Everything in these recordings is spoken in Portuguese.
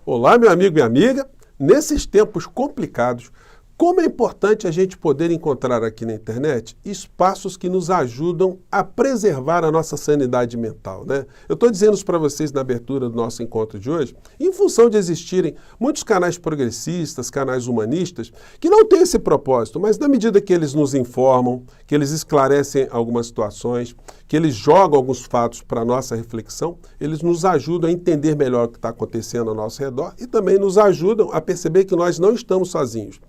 Olá, meu amigo e amiga. Nesses tempos complicados, como é importante a gente poder encontrar aqui na internet espaços que nos ajudam a preservar a nossa sanidade mental, né? Eu estou dizendo isso para vocês na abertura do nosso encontro de hoje, em função de existirem muitos canais progressistas, canais humanistas, que não têm esse propósito, mas na medida que eles nos informam, que eles esclarecem algumas situações, que eles jogam alguns fatos para a nossa reflexão, eles nos ajudam a entender melhor o que está acontecendo ao nosso redor e também nos ajudam a perceber que nós não estamos sozinhos.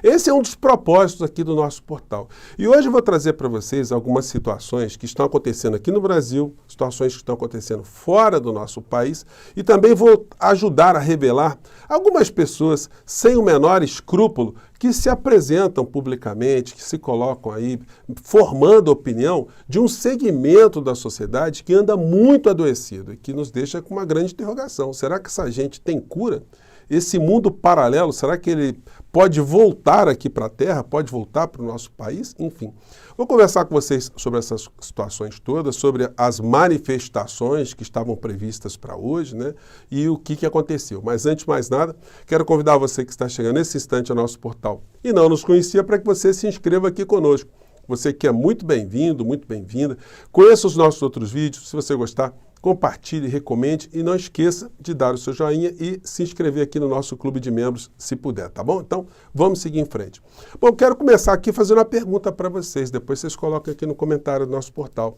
Esse é um dos propósitos aqui do nosso portal. E hoje eu vou trazer para vocês algumas situações que estão acontecendo aqui no Brasil, situações que estão acontecendo fora do nosso país, e também vou ajudar a revelar algumas pessoas sem o menor escrúpulo que se apresentam publicamente, que se colocam aí formando opinião de um segmento da sociedade que anda muito adoecido e que nos deixa com uma grande interrogação. Será que essa gente tem cura? Esse mundo paralelo, será que ele pode voltar aqui para a Terra, pode voltar para o nosso país? Enfim, vou conversar com vocês sobre essas situações todas, sobre as manifestações que estavam previstas para hoje, né? E o que aconteceu. Mas antes de mais nada, quero convidar você que está chegando nesse instante ao nosso portal e não nos conhecia para que você se inscreva aqui conosco. Você que é muito bem-vindo, muito bem-vinda. Conheça os nossos outros vídeos, se você gostar, compartilhe, recomende e não esqueça de dar o seu joinha e se inscrever aqui no nosso clube de membros, se puder, tá bom? Então, vamos seguir em frente. Bom, quero começar aqui fazendo uma pergunta para vocês, depois vocês colocam aqui no comentário do nosso portal.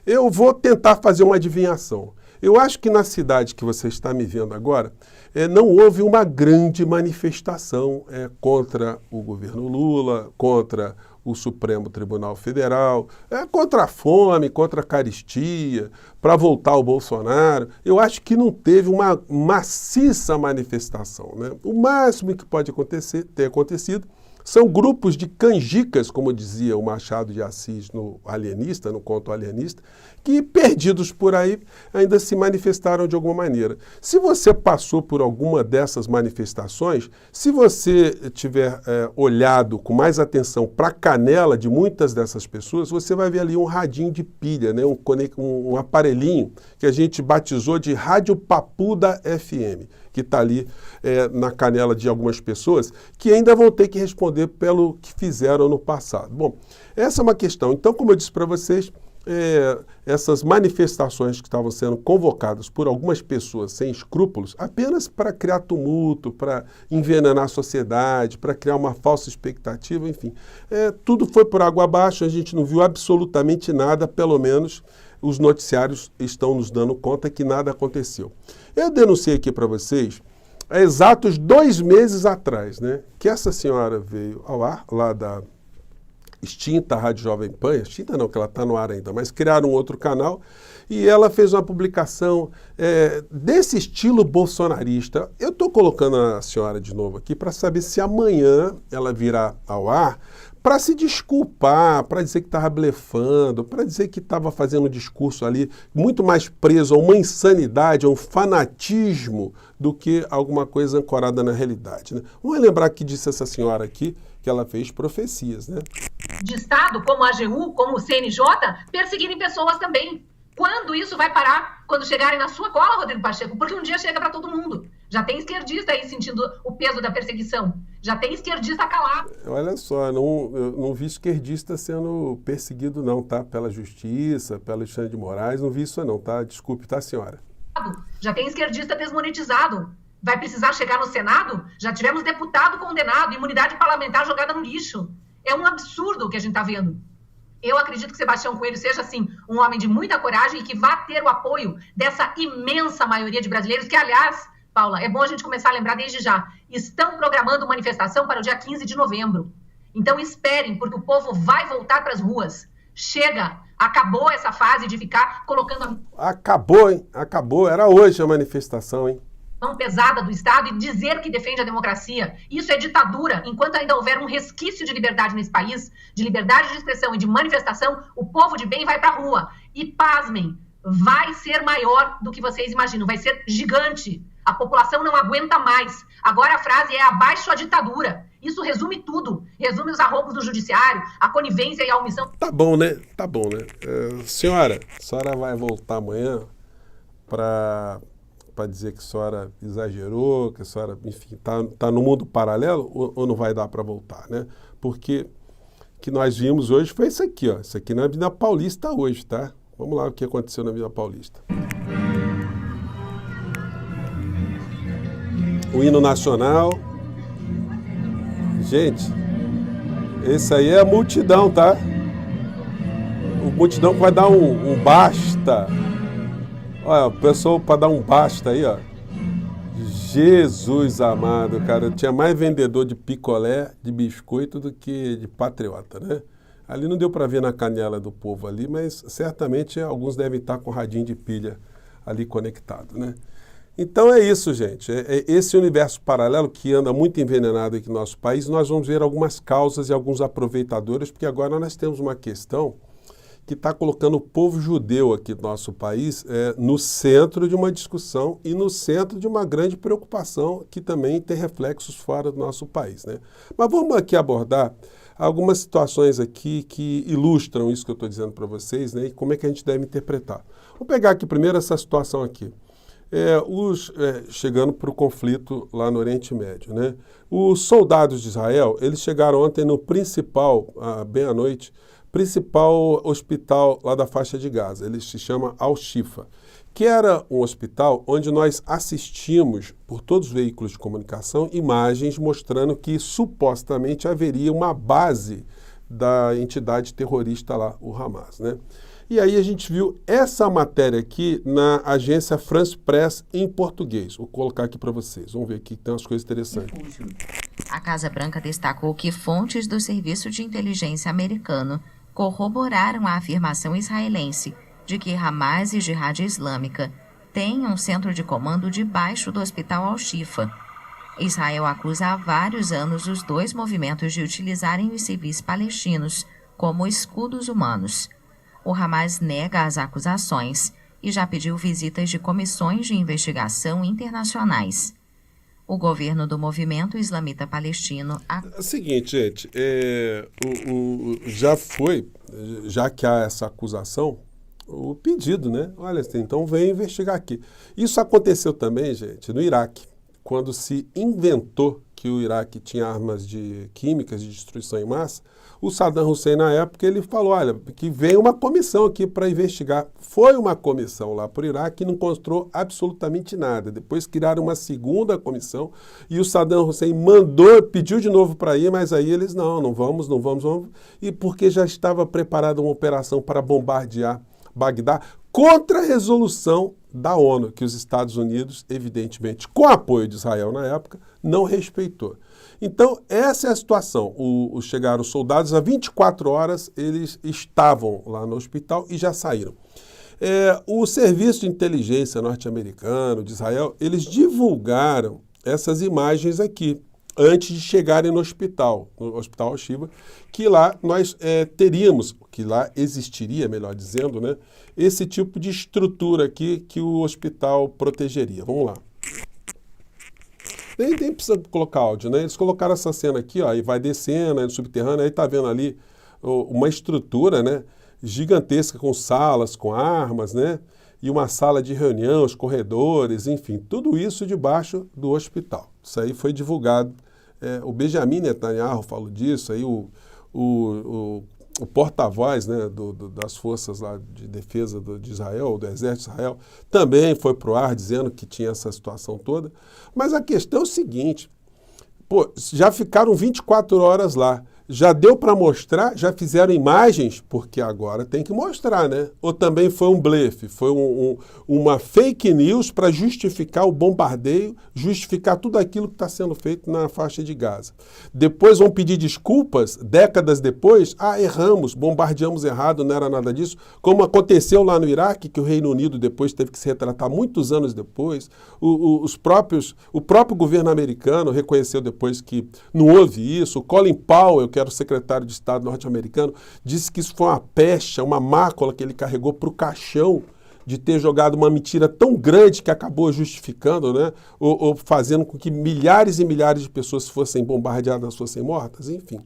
Eu vou tentar fazer uma adivinhação. Eu acho que na cidade que você está me vendo agora, não houve uma grande manifestação contra o governo Lula, contra o Supremo Tribunal Federal, contra a fome, contra a carestia, para voltar ao Bolsonaro. Eu acho que não teve uma maciça manifestação, né? O máximo que pode ter acontecido são grupos de canjicas, como dizia o Machado de Assis no Alienista, no conto Alienista, que, perdidos por aí, ainda se manifestaram de alguma maneira. Se você passou por alguma dessas manifestações, se você tiver olhado com mais atenção para a canela de muitas dessas pessoas, você vai ver ali um radinho de pilha, né? um aparelhinho que a gente batizou de Rádio Papuda FM, que está ali na canela de algumas pessoas, que ainda vão ter que responder pelo que fizeram no passado. Bom, essa é uma questão. Então, como eu disse para vocês, essas manifestações que estavam sendo convocadas por algumas pessoas sem escrúpulos, apenas para criar tumulto, para envenenar a sociedade, para criar uma falsa expectativa, enfim, tudo foi por água abaixo, a gente não viu absolutamente nada, pelo menos os noticiários estão nos dando conta que nada aconteceu. Eu denunciei aqui para vocês, há exatos 2 meses atrás, né, que essa senhora veio ao ar, lá da extinta Rádio Jovem Pan, extinta não, que ela está no ar ainda, mas criaram um outro canal, e ela fez uma publicação desse estilo bolsonarista. Eu estou colocando a senhora de novo aqui para saber se amanhã ela virá ao ar para se desculpar, para dizer que estava blefando, para dizer que estava fazendo um discurso ali muito mais preso a uma insanidade, a um fanatismo, do que alguma coisa ancorada na realidade, né? Vamos lembrar que disse essa senhora aqui, que ela fez profecias, né? De Estado, como a AGU, como o CNJ, perseguirem pessoas também. Quando isso vai parar? Quando chegarem na sua cola, Rodrigo Pacheco? Porque um dia chega para todo mundo. Já tem esquerdista aí sentindo o peso da perseguição. Já tem esquerdista calado. Olha só, eu não vi esquerdista sendo perseguido não, tá? Pela Justiça, pelo Alexandre de Moraes, não vi isso não, tá? Desculpe, tá, senhora? Já tem esquerdista desmonetizado. Vai precisar chegar no Senado? Já tivemos deputado condenado, imunidade parlamentar jogada no lixo. É um absurdo o que a gente está vendo. Eu acredito que Sebastião Coelho seja, sim, um homem de muita coragem e que vá ter o apoio dessa imensa maioria de brasileiros que, aliás, Paula, é bom a gente começar a lembrar desde já, estão programando manifestação para o dia 15 de novembro. Então esperem, porque o povo vai voltar para as ruas. Chega! Acabou essa fase de ficar colocando Acabou, hein? Acabou. Era hoje a manifestação, hein? mão pesada do Estado e dizer que defende a democracia. Isso é ditadura. Enquanto ainda houver um resquício de liberdade nesse país, de liberdade de expressão e de manifestação, o povo de bem vai para a rua. E pasmem, vai ser maior do que vocês imaginam, vai ser gigante. A população não aguenta mais. Agora a frase é abaixo a ditadura. Isso resume tudo. Resume os arroubos do judiciário, a conivência e a omissão. Tá bom, né? Tá bom, né? Senhora, a senhora vai voltar amanhã para para dizer que a senhora exagerou, que a senhora, enfim, tá no mundo paralelo ou não vai dar para voltar, né? Porque o que nós vimos hoje foi isso aqui, ó. Isso aqui na Avenida Paulista hoje, tá? Vamos lá o que aconteceu na Avenida Paulista. O hino nacional. Gente, esse aí é a multidão, tá? O multidão que vai dar um basta. Olha, o pessoal para dar um basta aí, ó. Jesus amado, cara. Tinha mais vendedor de picolé, de biscoito do que de patriota, né? Ali não deu para ver na canela do povo ali, mas certamente alguns devem estar com radinho de pilha ali conectado, né? Então é isso, gente. É esse universo paralelo que anda muito envenenado aqui no nosso país. Nós vamos ver algumas causas e alguns aproveitadores, porque agora nós temos uma questão que está colocando o povo judeu aqui do nosso país no centro de uma discussão e no centro de uma grande preocupação que também tem reflexos fora do nosso país, né? Mas vamos aqui abordar algumas situações aqui que ilustram isso que eu estou dizendo para vocês, né? E como é que a gente deve interpretar. Vou pegar aqui primeiro essa situação aqui. Chegando para o conflito lá no Oriente Médio, né? Os soldados de Israel, eles chegaram ontem no principal, bem à noite, principal hospital lá da faixa de Gaza. Ele se chama Al-Shifa, que era um hospital onde nós assistimos, por todos os veículos de comunicação, imagens mostrando que supostamente haveria uma base da entidade terrorista lá, o Hamas, né? E aí a gente viu essa matéria aqui na agência France Press em português. Vou colocar aqui para vocês. Vamos ver aqui que tem umas coisas interessantes. A Casa Branca destacou que fontes do Serviço de Inteligência americano corroboraram a afirmação israelense de que Hamas e Jihad Islâmica têm um centro de comando debaixo do Hospital Al-Shifa. Israel acusa há vários anos os dois movimentos de utilizarem os civis palestinos como escudos humanos. O Hamas nega as acusações e já pediu visitas de comissões de investigação internacionais. O governo do movimento islamita palestino... É o seguinte, gente, já que há essa acusação, o pedido, né? Olha, então vem investigar aqui. Isso aconteceu também, gente, no Iraque, quando se inventou que o Iraque tinha armas químicas de destruição em massa. O Saddam Hussein, na época, ele falou, olha, que vem uma comissão aqui para investigar. Foi uma comissão lá para o Iraque e não encontrou absolutamente nada. Depois criaram uma segunda comissão e o Saddam Hussein pediu de novo para ir, mas aí eles, não vamos. E porque já estava preparada uma operação para bombardear Bagdá contra a resolução da ONU, que os Estados Unidos, evidentemente, com apoio de Israel na época, não respeitou. Então, essa é a situação. Chegaram os soldados, há 24 horas eles estavam lá no hospital e já saíram. O Serviço de Inteligência norte-americano, de Israel, eles divulgaram essas imagens aqui, antes de chegarem no Hospital Al-Shifa, que lá nós teríamos, que lá existiria, melhor dizendo, né, esse tipo de estrutura aqui que o hospital protegeria. Vamos lá. Nem precisa colocar áudio, né? Eles colocaram essa cena aqui, ó, e vai descendo, aí no subterrâneo, aí tá vendo ali uma estrutura, né, gigantesca com salas, com armas, né, e uma sala de reunião, os corredores, enfim, tudo isso debaixo do hospital. Isso aí foi divulgado. O Benjamin Netanyahu falou disso, aí o porta-voz, né, das forças lá de defesa de Israel, do exército de Israel, também foi para o ar dizendo que tinha essa situação toda. Mas a questão é o seguinte, já ficaram 24 horas lá, já deu para mostrar, já fizeram imagens, porque agora tem que mostrar, né? Ou também foi um blefe, foi uma fake news para justificar o bombardeio, justificar tudo aquilo que está sendo feito na faixa de Gaza. Depois vão pedir desculpas, décadas depois, bombardeamos errado, não era nada disso, como aconteceu lá no Iraque, que o Reino Unido depois teve que se retratar muitos anos depois, o próprio governo americano reconheceu depois que não houve isso, o Colin Powell, que era o secretário de Estado norte-americano, disse que isso foi uma pecha, uma mácula que ele carregou para o caixão de ter jogado uma mentira tão grande que acabou justificando, né, ou fazendo com que milhares e milhares de pessoas fossem bombardeadas, fossem mortas, enfim.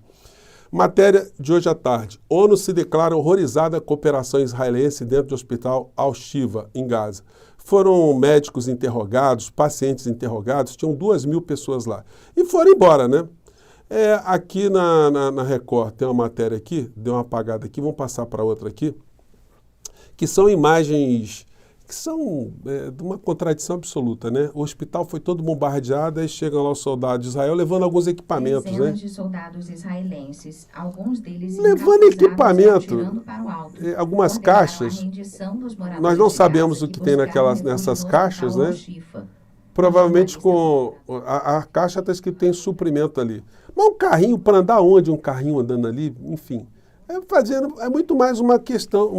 Matéria de hoje à tarde. ONU se declara horrorizada com a operação israelense dentro do hospital Al-Shifa, em Gaza. foram médicos interrogados, pacientes interrogados, tinham 2.000 pessoas lá. E foram embora, né? Aqui na Record tem uma matéria aqui, deu uma apagada aqui, vamos passar para outra aqui, que são imagens que são de uma contradição absoluta, né? O hospital foi todo bombardeado, aí chegam lá os soldados de Israel levando alguns equipamentos, Dezenas né? de soldados israelenses, alguns deles levando equipamento, algumas ordenaram caixas. a rendição dos moradores Nós não de sabemos Gaza o que que tem buscaram refúgio nessas no caixas, hospital né? Al-Shifa. Provavelmente com a caixa está escrito tem suprimento ali. Mas um carrinho, para andar onde um carrinho andando ali, enfim, é muito mais uma questão,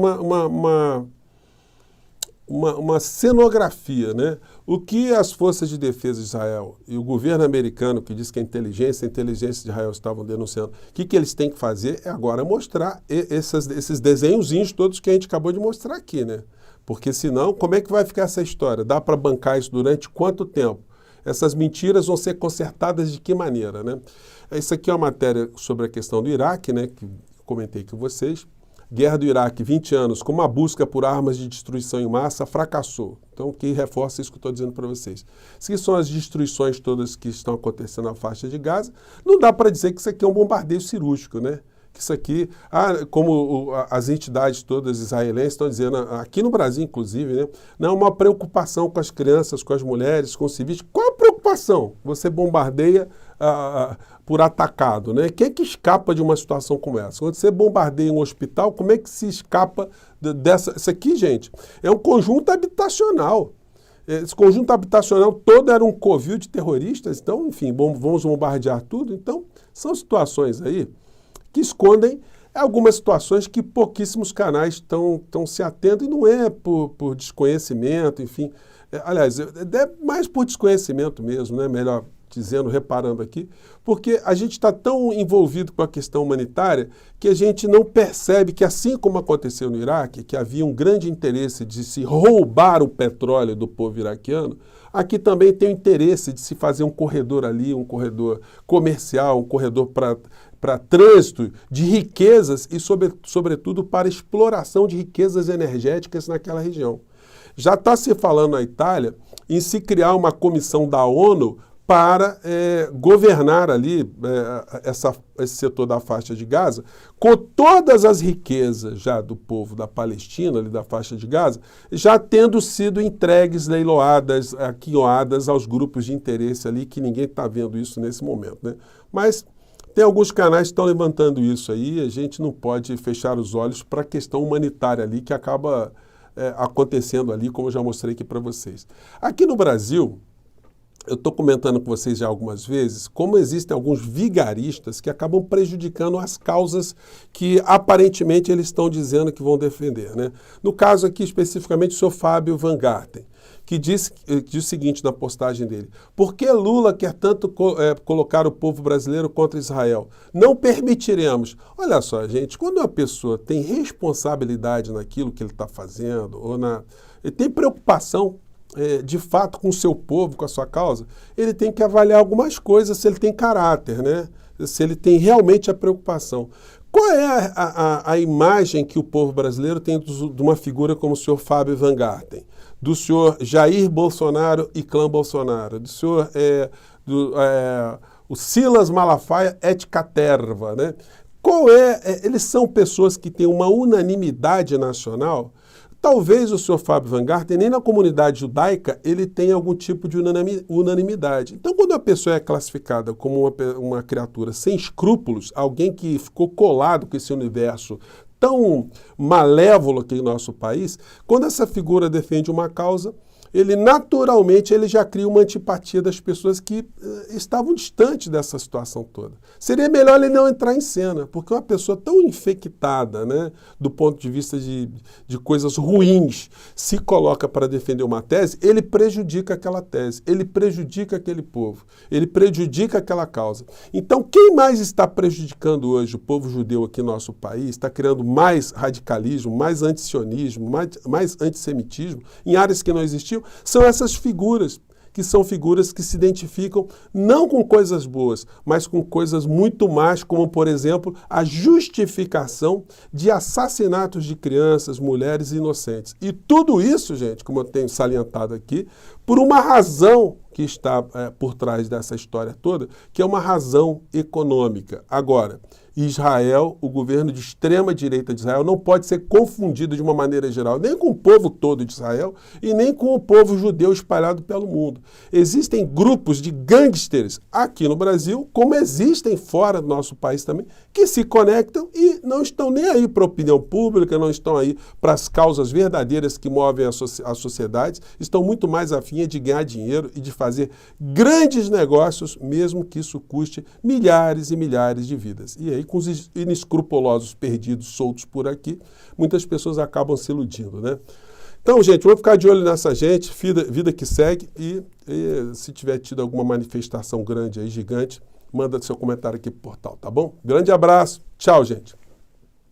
uma cenografia, né? O que as forças de defesa de Israel e o governo americano, que diz que a inteligência de Israel estavam denunciando, o que eles têm que fazer é agora mostrar esses desenhozinhos todos que a gente acabou de mostrar aqui, né? Porque senão, como é que vai ficar essa história? Dá para bancar isso durante quanto tempo? Essas mentiras vão ser consertadas de que maneira, né? Isso aqui é uma matéria sobre a questão do Iraque, né? Que comentei com vocês. Guerra do Iraque, 20 anos, como a busca por armas de destruição em massa fracassou. Então, que reforça isso que eu estou dizendo para vocês. Essas são as destruições todas que estão acontecendo na faixa de Gaza. Não dá para dizer que isso aqui é um bombardeio cirúrgico, né? Que isso aqui, como as entidades todas israelenses estão dizendo, aqui no Brasil, inclusive, né? Não é uma preocupação com as crianças, com as mulheres, com os civis. Qual a preocupação? Você bombardeia por atacado, né? Quem é que escapa de uma situação como essa? Quando você bombardeia um hospital, como é que se escapa dessa? Isso aqui, gente, é um conjunto habitacional. Esse conjunto habitacional todo era um covil de terroristas. Então, enfim, vamos bombardear tudo. Então, são situações aí que escondem algumas situações que pouquíssimos canais estão se atendo, e não é por desconhecimento, enfim. Aliás, é mais por desconhecimento mesmo, né? Melhor dizendo, reparando aqui, porque a gente está tão envolvido com a questão humanitária que a gente não percebe que, assim como aconteceu no Iraque, que havia um grande interesse de se roubar o petróleo do povo iraquiano, aqui também tem o interesse de se fazer um corredor ali, um corredor comercial, um corredor para trânsito de riquezas e, sobretudo, para exploração de riquezas energéticas naquela região. Já está se falando na Itália em se criar uma comissão da ONU para governar ali esse setor da faixa de Gaza, com todas as riquezas já do povo da Palestina, ali da faixa de Gaza, já tendo sido entregues, leiloadas, aquinhoadas aos grupos de interesse ali, que ninguém está vendo isso nesse momento, né? Mas tem alguns canais que estão levantando isso aí, a gente não pode fechar os olhos para a questão humanitária ali, que acaba acontecendo ali, como eu já mostrei aqui para vocês. Aqui no Brasil, eu estou comentando com vocês já algumas vezes como existem alguns vigaristas que acabam prejudicando as causas que aparentemente eles estão dizendo que vão defender, né? No caso aqui, especificamente, o senhor Fábio Van Garten, que diz o seguinte na postagem dele: por que Lula quer tanto colocar o povo brasileiro contra Israel? Não permitiremos. Olha só, gente, quando uma pessoa tem responsabilidade naquilo que ele está fazendo, ele tem preocupação de fato com o seu povo, com a sua causa, ele tem que avaliar algumas coisas, se ele tem caráter, né? Se ele tem realmente a preocupação. Qual é a imagem que o povo brasileiro tem de uma figura como o senhor Fábio Van Garten, do senhor Jair Bolsonaro e clã Bolsonaro, do senhor o Silas Malafaia et caterva, né? Eles são pessoas que têm uma unanimidade nacional. Talvez o senhor Fábio Van Garten, nem na comunidade judaica, ele tenha algum tipo de unanimidade. Então, quando a pessoa é classificada como uma criatura sem escrúpulos, alguém que ficou colado com esse universo tão malévolo aqui em nosso país, quando essa figura defende uma causa, ele naturalmente já cria uma antipatia das pessoas que estavam distantes dessa situação toda. Seria melhor ele não entrar em cena, porque uma pessoa tão infectada, né, do ponto de vista de coisas ruins, se coloca para defender uma tese, ele prejudica aquela tese, ele prejudica aquele povo, ele prejudica aquela causa. Então, quem mais está prejudicando hoje o povo judeu aqui no nosso país, está criando mais radicalismo, mais antisionismo, mais antissemitismo, em áreas que não existiam, são essas figuras que são figuras que se identificam não com coisas boas, mas com coisas muito mais, como, por exemplo, a justificação de assassinatos de crianças, mulheres inocentes. E tudo isso, gente, como eu tenho salientado aqui, por uma razão que está por trás dessa história toda, que é uma razão econômica. Agora, Israel, o governo de extrema-direita de Israel, não pode ser confundido de uma maneira geral, nem com o povo todo de Israel e nem com o povo judeu espalhado pelo mundo. Existem grupos de gangsters aqui no Brasil, como existem fora do nosso país também, que se conectam e não estão nem aí para a opinião pública, não estão aí para as causas verdadeiras que movem as sociedades, estão muito mais afim de ganhar dinheiro e de fazer grandes negócios, mesmo que isso custe milhares e milhares de vidas. E aí, com os inescrupulosos perdidos soltos por aqui, muitas pessoas acabam se iludindo, né? Então, gente, vamos ficar de olho nessa gente, vida que segue, e se tiver tido alguma manifestação grande aí, gigante, manda seu comentário aqui pro portal, tá bom? Grande abraço, tchau, gente!